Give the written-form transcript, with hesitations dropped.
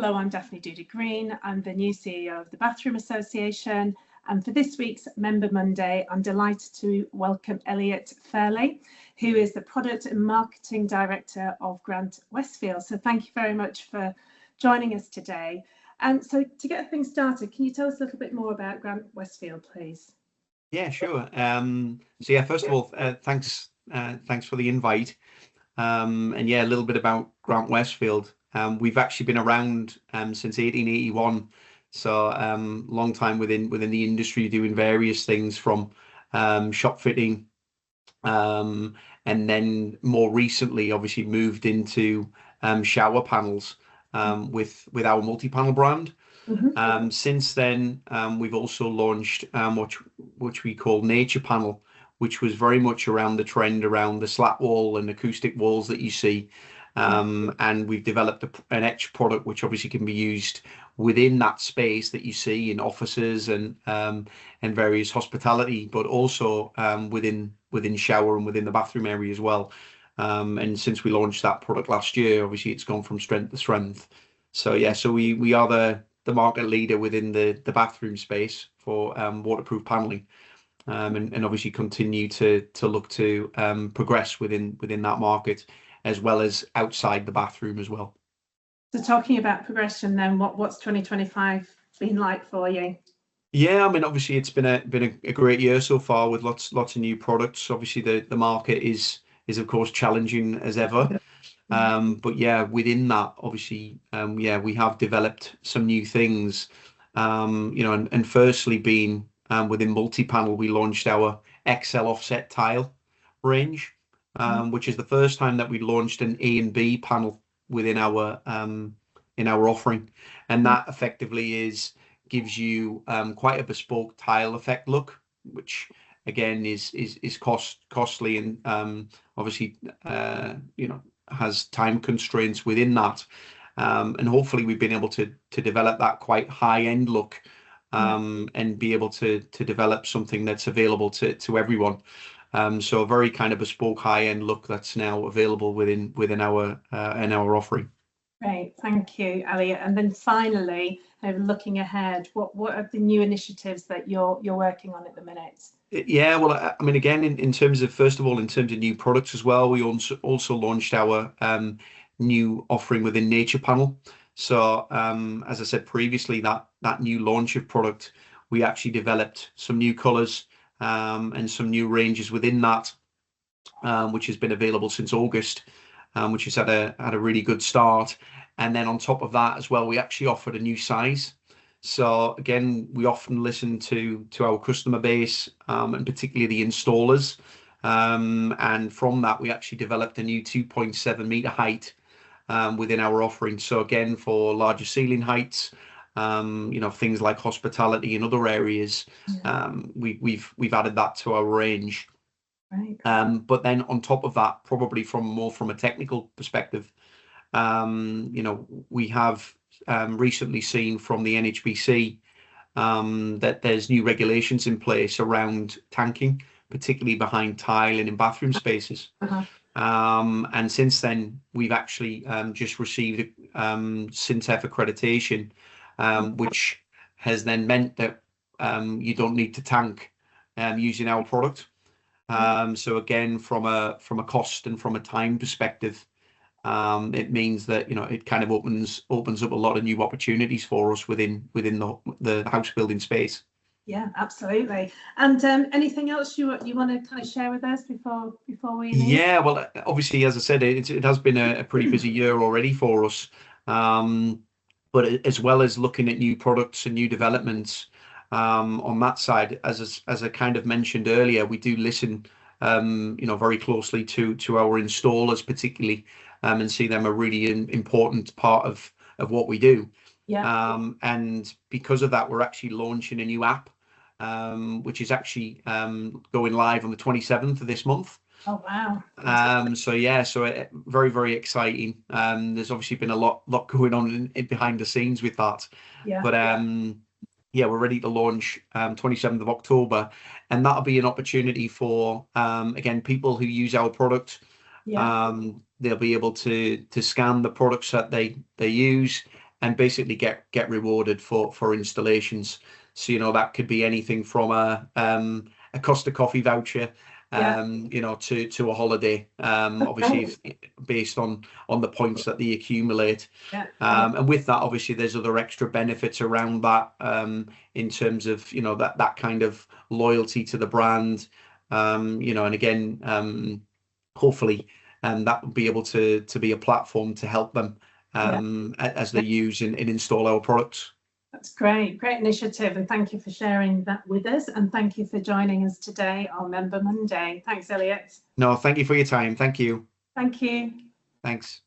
Hello, I'm Daphne Doody-Green. I'm the new CEO of the Bathroom Association. And for this week's Member Monday, I'm delighted to welcome Elliott Fairlie, who is the Product and Marketing Director of Grant Westfield. So thank you very much for joining us today. And so to get things started, can you tell us a little bit more about Grant Westfield, please? Yeah, sure. First of all, thanks for the invite. And yeah, a little bit about Grant Westfield. We've actually been around since 1881, so long time within the industry, doing various things from shop fitting, and then more recently, obviously moved into shower panels with our Multipanel brand. Mm-hmm. Since then, we've also launched which we call Naturepanel, which was very much around the trend around the slat wall and acoustic walls that you see. And we've developed an etched product which obviously can be used within that space that you see in offices and various hospitality, but also within shower and within the bathroom area as well. And since we launched that product last year, obviously it's gone from strength to strength. So yeah, so we are the market leader within the bathroom space for waterproof paneling. And obviously continue to look to progress within that market, as well as outside the bathroom as well. So talking about progression then, what's 2025 been like for you? Yeah, I mean, obviously it's been a great year so far with lots of new products. Obviously the market is of course challenging as ever. But yeah, within that, obviously, we have developed some new things, and firstly being within Multipanel, we launched our XL offset tile range, which is the first time that we launched an A and B panel within our offering, and that effectively gives you quite a bespoke tile effect look, which again is costly and obviously has time constraints within that, and hopefully we've been able to develop that quite high-end look, and be able to develop something that's available to everyone. So a very kind of bespoke high-end look that's now available within our offering. Great, thank you, Elliott. And then finally, looking ahead, what are the new initiatives that you're working on at the minute? Yeah, well, I mean, again, in terms of, first of all, in terms of new products as well, we also launched our new offering within Naturepanel. So as I said previously, that new launch of product, we actually developed some new colours and some new ranges within that, which has been available since August, which has had a really good start. And then on top of that as well, we actually offered a new size. So again, we often listen to our customer base, and particularly the installers. And from that, we actually developed a new 2.7 meter height within our offering. So again, for larger ceiling heights, things like hospitality and other areas, we've added that to our range. Right. But then on top of that, probably from a technical perspective, we have recently seen from the NHBC that there's new regulations in place around tanking, particularly behind tile and in bathroom spaces. And since then, we've actually just received SINTEF accreditation, which has then meant that you don't need to tank using our product. So again, from a cost and from a time perspective, it means that it kind of opens up a lot of new opportunities for us within the house building space. Yeah, absolutely. And anything else you want to kind of share with us before we leave? Yeah, well, obviously, as I said, it has been a pretty busy year already for us. But as well as looking at new products and new developments, on that side, as I kind of mentioned earlier, we do listen very closely to our installers particularly, and see them a really important part of what we do. Yeah. And because of that, we're actually launching a new app, which is actually going live on the 27th of this month. Oh wow. So very, very exciting. There's obviously been a lot going on behind the scenes with that. Yeah. But we're ready to launch 27th of October, and that'll be an opportunity for again, people who use our product. They'll be able to scan the products that they use, and basically get rewarded for installations. So, you know, that could be anything from a Costa Coffee voucher, you know, to a holiday, obviously based on the points that they accumulate. And with that, obviously, there's other extra benefits around that, in terms of, you know, that kind of loyalty to the brand, you know, and again, hopefully, that will be able to be a platform to help them as they use and install our products. That's great initiative, and thank you for sharing that with us, and thank you for joining us today on Member Monday. Thanks, Elliott. No, thank you for your time. Thank you. Thank you. Thanks.